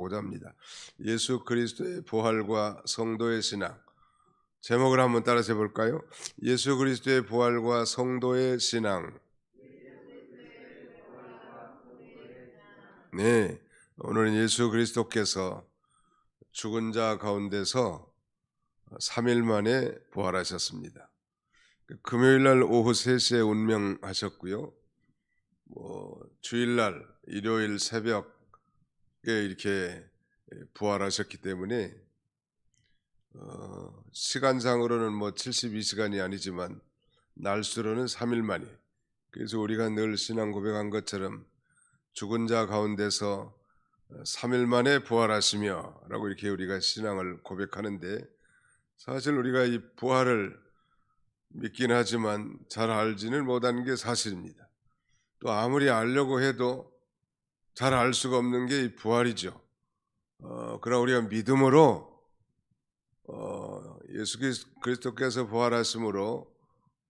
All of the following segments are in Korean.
보고자 합니다. 예수 그리스도의 부활과 성도의 신앙. 제목을 한번 따라서 해볼까요? 예수 그리스도의 부활과 성도의 신앙. 네, 오늘은 예수 그리스도께서 죽은 자 가운데서 3일 만에 부활하셨습니다. 금요일날 오후 3시에 운명하셨고요. 주일날 일요일 새벽에 이렇게 부활하셨기 때문에 시간상으로는 72시간이 아니지만 날수로는 3일 만에, 그래서 우리가 늘 신앙 고백한 것처럼 죽은 자 가운데서 3일 만에 부활하시며 라고 이렇게 우리가 신앙을 고백하는데, 사실 우리가 이 부활을 믿긴 하지만 잘 알지는 못하는 게 사실입니다. 또 아무리 알려고 해도 잘 알 수가 없는 게 이 부활이죠. 그러나 우리가 믿음으로 예수 그리스도께서 부활하심으로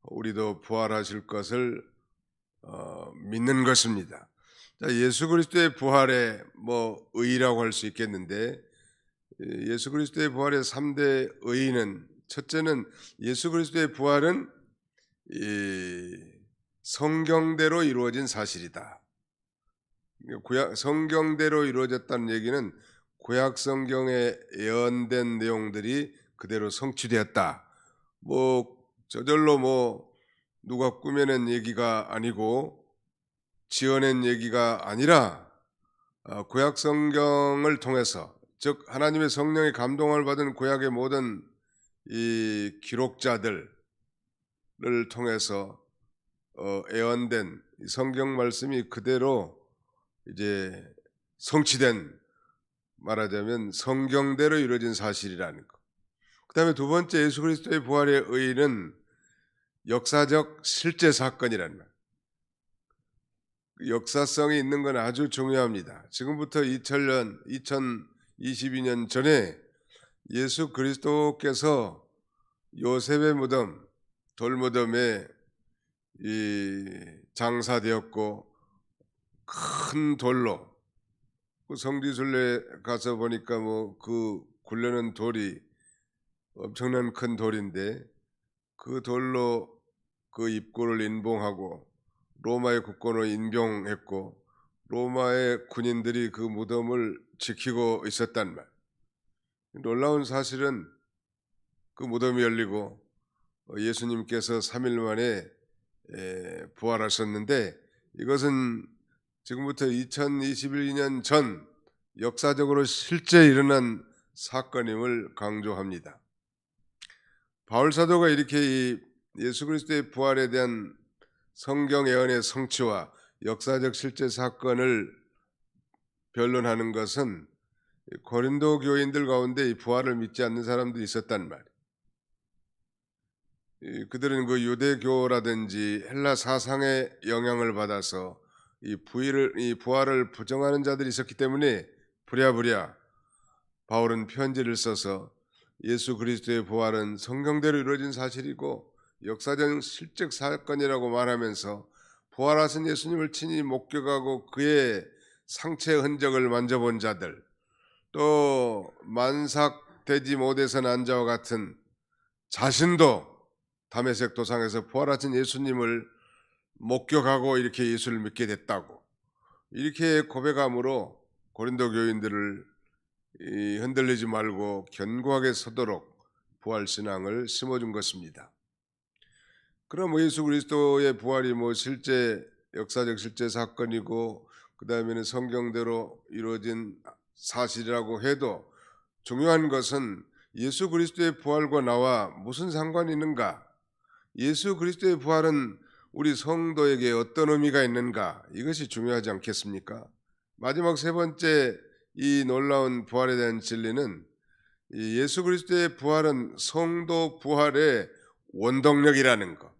우리도 부활하실 것을 믿는 것입니다. 자, 예수 그리스도의 부활의 의의라고 할 수 있겠는데, 예수 그리스도의 부활의 3대 의의는, 첫째는 예수 그리스도의 부활은 이 성경대로 이루어진 사실이다. 성경대로 이루어졌다는 얘기는 구약 성경에 예언된 내용들이 그대로 성취되었다. 저절로 누가 꾸며낸 얘기가 아니고 지어낸 얘기가 아니라 구약 성경을 통해서, 즉 하나님의 성령의 감동을 받은 구약의 모든 이 기록자들을 통해서 예언된 성경 말씀이 그대로 이제 성취된, 말하자면 성경대로 이루어진 사실이라는 것. 그 다음에 두 번째, 예수 그리스도의 부활의 의의는 역사적 실제 사건이라는 말. 역사성이 있는 건 아주 중요합니다. 지금부터 2022년 전에 예수 그리스도께서 요셉의 무덤, 돌무덤에 장사되었고, 큰 돌로, 그 성지순례 가서 보니까 그 굴려놓은 돌이 엄청난 큰 돌인데, 그 돌로 그 입구를 인봉하고 로마의 국권을 인병했고, 로마의 군인들이 그 무덤을 지키고 있었단 말. 놀라운 사실은 그 무덤이 열리고 예수님께서 3일 만에 부활하셨는데, 이것은 지금부터 2021년 전 역사적으로 실제 일어난 사건임을 강조합니다. 바울 사도가 이렇게 예수 그리스도의 부활에 대한 성경 예언의 성취와 역사적 실제 사건을 변론하는 것은, 고린도 교인들 가운데 이 부활을 믿지 않는 사람들이 있었단 말이에요. 그들은 그 유대교라든지 헬라 사상의 영향을 받아서 이 부활을 부정하는 자들이 있었기 때문에 부랴부랴 바울은 편지를 써서 예수 그리스도의 부활은 성경대로 이루어진 사실이고 역사적 실적 사건이라고 말하면서, 부활하신 예수님을 친히 목격하고 그의 상체 흔적을 만져본 자들, 또 만삭되지 못해서 난 자와 같은 자신도 다메섹 도상에서 부활하신 예수님을 목격하고 이렇게 예수를 믿게 됐다고, 이렇게 고백함으로 고린도 교인들을 흔들리지 말고 견고하게 서도록 부활신앙을 심어준 것입니다. 그럼 예수 그리스도의 부활이 실제 역사적 실제 사건이고 그 다음에는 성경대로 이루어진 사실이라고 해도, 중요한 것은 예수 그리스도의 부활과 나와 무슨 상관이 있는가, 예수 그리스도의 부활은 우리 성도에게 어떤 의미가 있는가, 이것이 중요하지 않겠습니까? 마지막 세 번째, 이 놀라운 부활에 대한 진리는, 이 예수 그리스도의 부활은 성도 부활의 원동력이라는 것.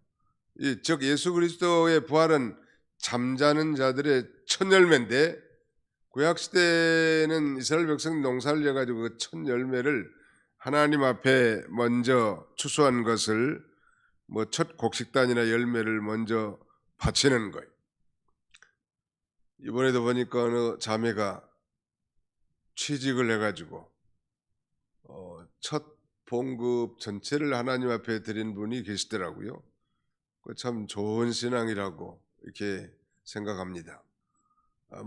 즉 예수 그리스도의 부활은 잠자는 자들의 첫 열매인데, 구약 시대는 이스라엘 백성 농사를 지어가지고 그 첫 열매를 하나님 앞에 먼저 추수한 것을 첫 곡식단이나 열매를 먼저 바치는 거예요. 이번에도 보니까 어느 자매가 취직을 해가지고 첫 봉급 전체를 하나님 앞에 드린 분이 계시더라고요. 참 좋은 신앙이라고 이렇게 생각합니다.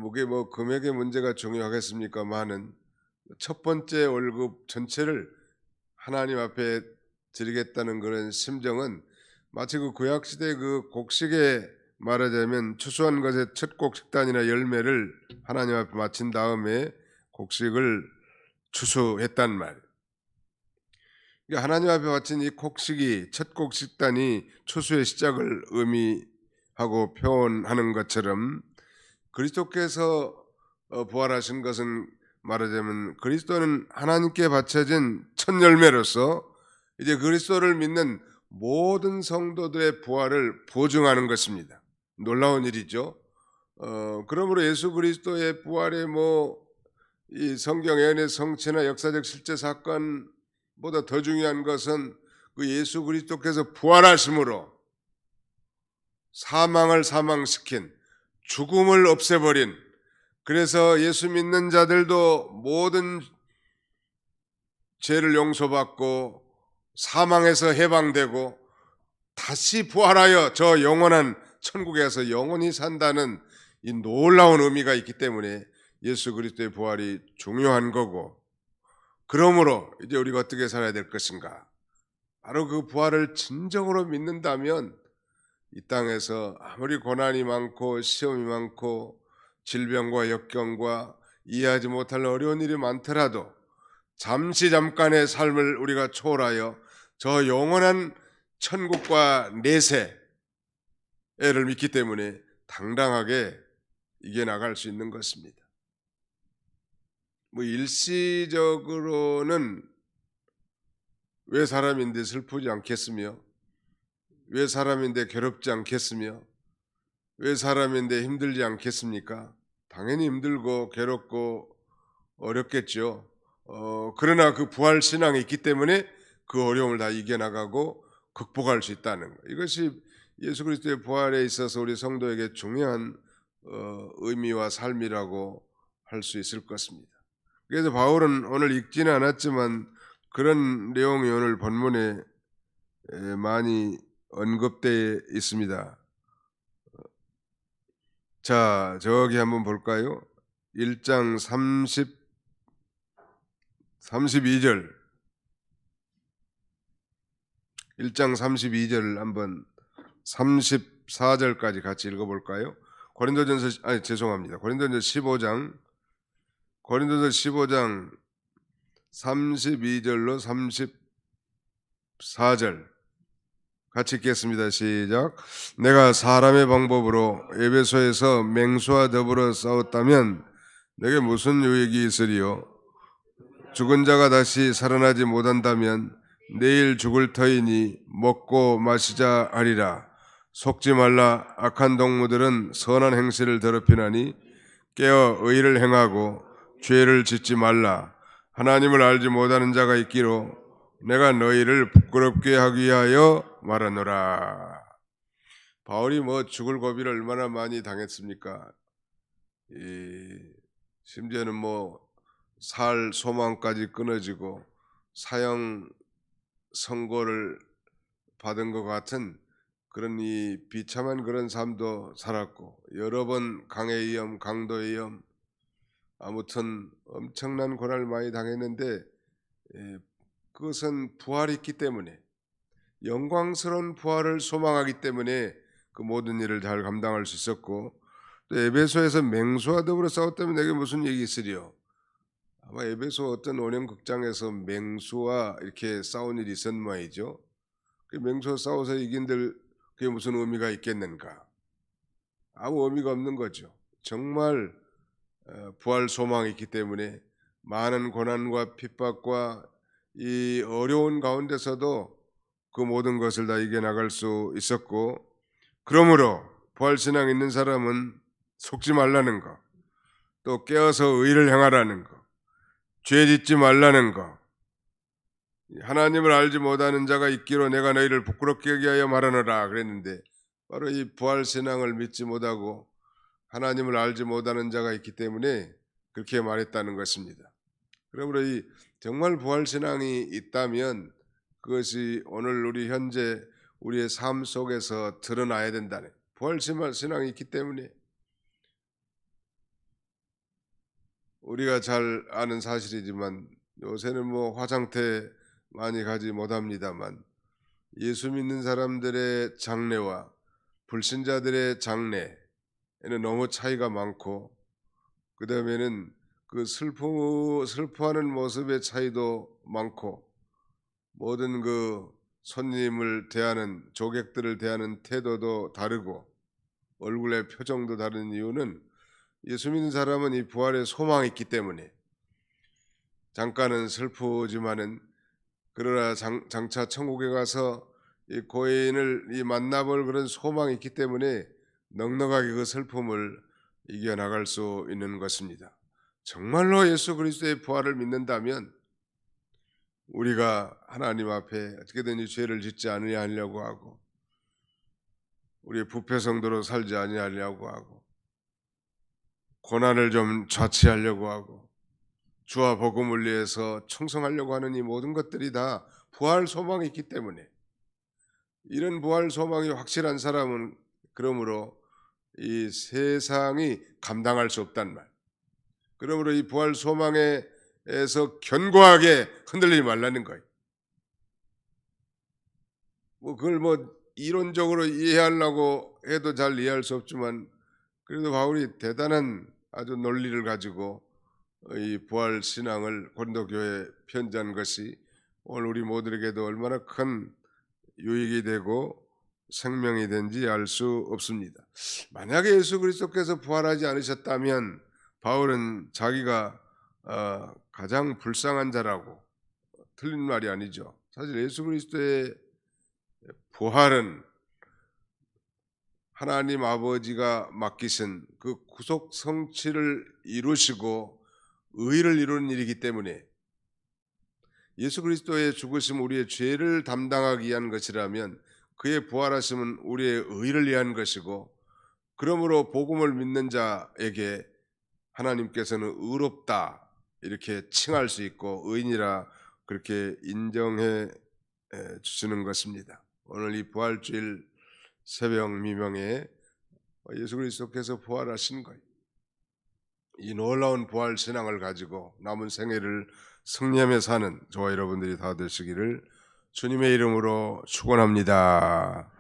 그게 뭐 금액의 문제가 중요하겠습니까마는 첫 번째 월급 전체를 하나님 앞에 드리겠다는 그런 심정은 마치 그 구약 시대 그 곡식에 말하자면 추수한 것의 첫 곡식단이나 열매를 하나님 앞에 바친 다음에 곡식을 추수했단 말. 그러니까 하나님 앞에 바친 이 곡식이 첫 곡식단이 추수의 시작을 의미하고 표현하는 것처럼 그리스도께서 부활하신 것은 말하자면 그리스도는 하나님께 바쳐진 첫 열매로서 이제 그리스도를 믿는 모든 성도들의 부활을 보증하는 것입니다. 놀라운 일이죠. 그러므로 예수 그리스도의 부활의 이 성경 예언의 성취나 역사적 실제 사건보다 더 중요한 것은 그 예수 그리스도께서 부활하심으로 사망을 사망시킨 죽음을 없애버린 그래서 예수 믿는 자들도 모든 죄를 용서받고 사망에서 해방되고 다시 부활하여 저 영원한 천국에서 영원히 산다는 이 놀라운 의미가 있기 때문에 예수 그리스도의 부활이 중요한 거고 그러므로 이제 우리가 어떻게 살아야 될 것인가? 바로 그 부활을 진정으로 믿는다면 이 땅에서 아무리 고난이 많고 시험이 많고 질병과 역경과 이해하지 못할 어려운 일이 많더라도 잠시 잠깐의 삶을 우리가 초월하여 저 영원한 천국과 내세를 믿기 때문에 당당하게 이겨나갈 수 있는 것입니다. 일시적으로는 왜 사람인데 슬프지 않겠으며 왜 사람인데 괴롭지 않겠으며 왜 사람인데 힘들지 않겠습니까? 당연히 힘들고 괴롭고 어렵겠죠. 그러나 그 부활 신앙이 있기 때문에 그 어려움을 다 이겨나가고 극복할 수 있다는 것. 이것이 예수 그리스도의 부활에 있어서 우리 성도에게 중요한 의미와 삶이라고 할 수 있을 것입니다. 그래서 바울은 오늘 읽지는 않았지만 그런 내용이 오늘 본문에 많이 언급되어 있습니다. 자, 저기 한번 볼까요? 1장 32절 1장 32절 한번 34절까지 같이 읽어볼까요? 죄송합니다. 고린도전서 15장 32절로 34절 같이 읽겠습니다. 시작. 내가 사람의 방법으로 에베소에서 맹수와 더불어 싸웠다면 내게 무슨 유익이 있으리요? 죽은 자가 다시 살아나지 못한다면 내일 죽을 터이니 먹고 마시자 하리라. 속지 말라. 악한 동무들은 선한 행실을 더럽히나니 깨어 의를 행하고 죄를 짓지 말라. 하나님을 알지 못하는 자가 있기로 내가 너희를 부끄럽게 하기 위하여 말하노라. 바울이 죽을 고비를 얼마나 많이 당했습니까? 심지어는 살 소망까지 끊어지고 사형 선고를 받은 것 같은 그런 이 비참한 그런 삶도 살았고 여러 번 강의 위험, 강도의 위험 아무튼 엄청난 고난을 많이 당했는데 그것은 부활이 있기 때문에 영광스러운 부활을 소망하기 때문에 그 모든 일을 잘 감당할 수 있었고 또 에베소에서 맹수와 더불어 싸웠다면 내게 무슨 얘기 있으리요? 아마 에베소 어떤 원형극장에서 맹수와 이렇게 싸운 일이 있었는 모양이죠. 그 맹수와 싸워서 이긴들 그게 무슨 의미가 있겠는가? 아무 의미가 없는 거죠. 정말 부활 소망이 있기 때문에 많은 고난과 핍박과 이 어려운 가운데서도 그 모든 것을 다 이겨나갈 수 있었고 그러므로 부활 신앙 있는 사람은 속지 말라는 거, 또 깨어서 의를 행하라는 거, 죄 짓지 말라는 거, 하나님을 알지 못하는 자가 있기로 내가 너희를 부끄럽게 하게 하여 말하노라 그랬는데 바로 이 부활 신앙을 믿지 못하고 하나님을 알지 못하는 자가 있기 때문에 그렇게 말했다는 것입니다. 그러므로 이 정말 부활 신앙이 있다면 그것이 오늘 우리 현재 우리의 삶 속에서 드러나야 된다네. 부활 신앙이 있기 때문에 우리가 잘 아는 사실이지만 요새는 뭐 화장태 많이 가지 못합니다만 예수 믿는 사람들의 장래와 불신자들의 장래에는 너무 차이가 많고 그다음에는 그 슬퍼하는 모습의 차이도 많고 모든 그 손님을 대하는 조객들을 대하는 태도도 다르고 얼굴의 표정도 다른 이유는 예수 믿는 사람은 이 부활의 소망이 있기 때문에 잠깐은 슬프지만은 그러나 장차 천국에 가서 이 고인을 만나볼 그런 소망이 있기 때문에 넉넉하게 그 슬픔을 이겨나갈 수 있는 것입니다. 정말로 예수 그리스도의 부활을 믿는다면 우리가 하나님 앞에 어떻게든지 죄를 짓지 아니하려고 하고 우리의 부패 성도로 살지 아니하려고 하고 고난을 좀 자취하려고 하고 주와 복음을 위해서 충성하려고 하는 이 모든 것들이 다 부활 소망이 있기 때문에 이런 부활 소망이 확실한 사람은 그러므로 이 세상이 감당할 수 없단 말. 그러므로 이 부활 소망에서 견고하게 흔들리지 말라는 거예요. 뭐 그걸 뭐 이론적으로 이해하려고 해도 잘 이해할 수 없지만 그래도 바울이 대단한 아주 논리를 가지고 이 부활 신앙을 고린도 교회에 편지한 것이 오늘 우리 모두에게도 얼마나 큰 유익이 되고 생명이 된지 알 수 없습니다. 만약에 예수 그리스도께서 부활하지 않으셨다면 바울은 자기가 가장 불쌍한 자라고 틀린 말이 아니죠. 사실 예수 그리스도의 부활은 하나님 아버지가 맡기신 그 구속 성취를 이루시고 의를 이루는 일이기 때문에 예수 그리스도의 죽으심 우리의 죄를 담당하기 위한 것이라면 그의 부활하심은 우리의 의를 위한 것이고 그러므로 복음을 믿는 자에게 하나님께서는 의롭다 이렇게 칭할 수 있고 의인이라 그렇게 인정해 주시는 것입니다. 오늘 이 부활주일 새벽 미명에 예수 그리스도께서 부활하신 거예요. 이 놀라운 부활 신앙을 가지고 남은 생애를 승리하며 사는 저와 여러분들이 다 되시기를 주님의 이름으로 축원합니다.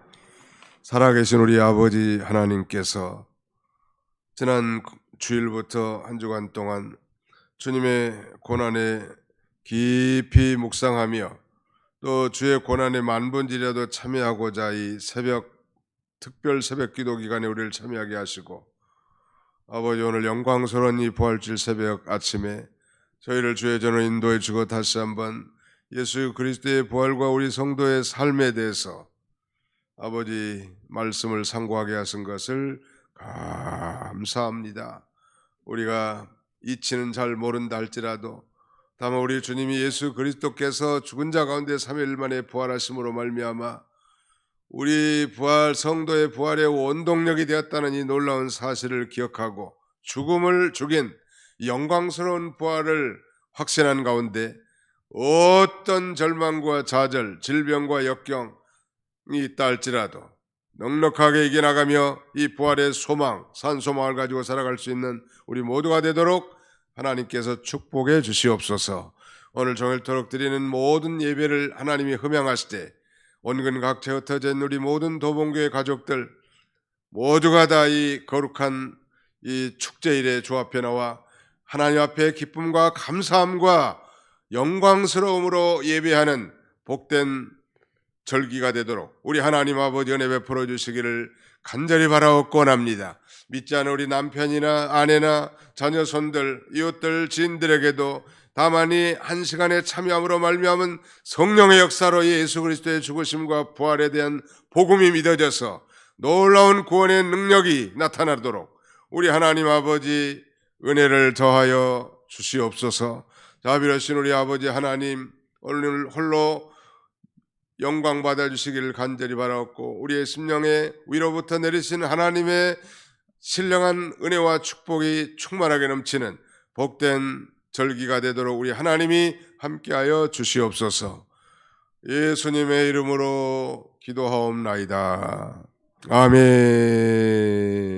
살아계신 우리 아버지 하나님께서 지난 주일부터 한 주간 동안 주님의 고난에 깊이 묵상하며 또 주의 고난에 만번이라도 참여하고자 이 특별 새벽 기도 기간에 우리를 참여하게 하시고 아버지 오늘 영광스러운 이 부활주일 새벽 아침에 저희를 주의 전으로 인도해 주고 다시 한번 예수 그리스도의 부활과 우리 성도의 삶에 대해서 아버지 말씀을 상고하게 하신 것을 감사합니다. 우리가 이치는 잘 모른다 할지라도 다만 우리 주님이 예수 그리스도께서 죽은 자 가운데 3일 만에 부활하심으로 말미암아 우리 부활 성도의 부활의 원동력이 되었다는 이 놀라운 사실을 기억하고 죽음을 죽인 영광스러운 부활을 확신한 가운데 어떤 절망과 좌절, 질병과 역경이 있다 할지라도 넉넉하게 이겨나가며 이 부활의 소망, 산소망을 가지고 살아갈 수 있는 우리 모두가 되도록 하나님께서 축복해 주시옵소서. 오늘 종일토록 드리는 모든 예배를 하나님이 흠양하시되 온근 각처에 흩어져 있는 우리 모든 도봉교회 가족들 모두가 다 이 거룩한 이 축제일에 주 앞에 나와 하나님 앞에 기쁨과 감사함과 영광스러움으로 예배하는 복된 절기가 되도록 우리 하나님 아버지 은혜 베풀어 주시기를 간절히 바라옵고 원합니다. 믿지 않은 우리 남편이나 아내나 자녀 손들 이웃들 지인들에게도 다만이 한 시간에 참여함으로 말미암은 성령의 역사로 예수 그리스도의 죽으심과 부활에 대한 복음이 믿어져서 놀라운 구원의 능력이 나타나도록 우리 하나님 아버지 은혜를 더하여 주시옵소서. 자비로우신 우리 아버지 하나님 오늘 홀로 영광 받아주시기를 간절히 바라옵고 우리의 심령에 위로부터 내리신 하나님의 신령한 은혜와 축복이 충만하게 넘치는 복된 절기가 되도록 우리 하나님이 함께하여 주시옵소서. 예수님의 이름으로 기도하옵나이다. 아멘.